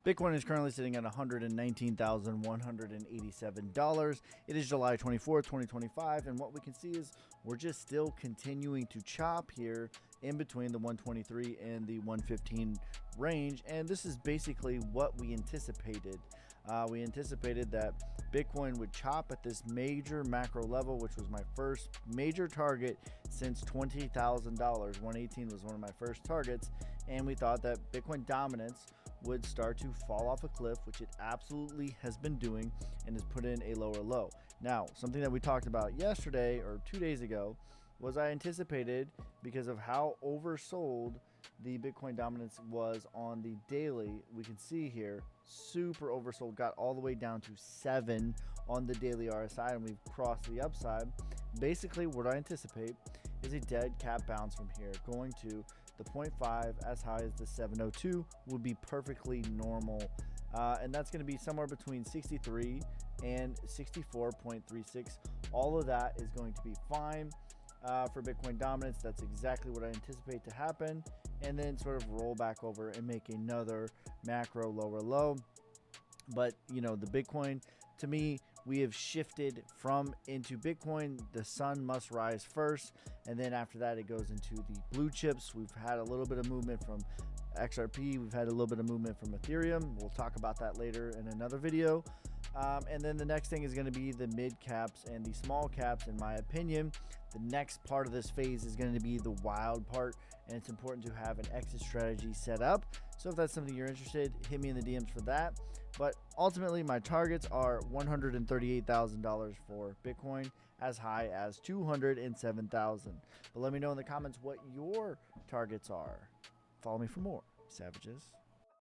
Bitcoin is currently sitting at $119,187. It is July 24th, 2025, and what we can see is we're just still continuing to chop here in between the 123 and the 115 range, and this is basically what we anticipated. We anticipated that Bitcoin would chop at this major macro level, which was my first major target since $20,000. 118 was one of my first targets, and we thought that Bitcoin dominance would start to fall off a cliff, which it absolutely has been doing and has put in a lower low. Now, something that we talked about yesterday or 2 days ago was I anticipated, because of how oversold the Bitcoin dominance was on the daily, we can see here, super oversold, got all the way down to 7 on the daily RSI, and we've crossed the upside. Basically, what I anticipate is a dead cat bounce from here, going to the 0.5 as high as the 702 would be perfectly normal. And that's going to be somewhere between 63 and 64.36. All of that is going to be fine for Bitcoin dominance. That's exactly what I anticipate to happen, and then sort of roll back over and make another macro lower low. But you know, the Bitcoin, to me, we have shifted from into Bitcoin. The sun must rise first, and then after that it goes into the blue chips. We've had a little bit of movement from XRP, we've had a little bit of movement from Ethereum. We'll talk about that later in another video. And then the next thing is going to be the mid caps and the small caps. In my opinion, the next part of this phase is going to be the wild part, and it's important to have an exit strategy set up. So if that's something you're interested, hit me in the DMs for that. But ultimately, my targets are $138,000 for Bitcoin, as high as $207,000. But let me know in the comments what your targets are. Follow me for more, savages.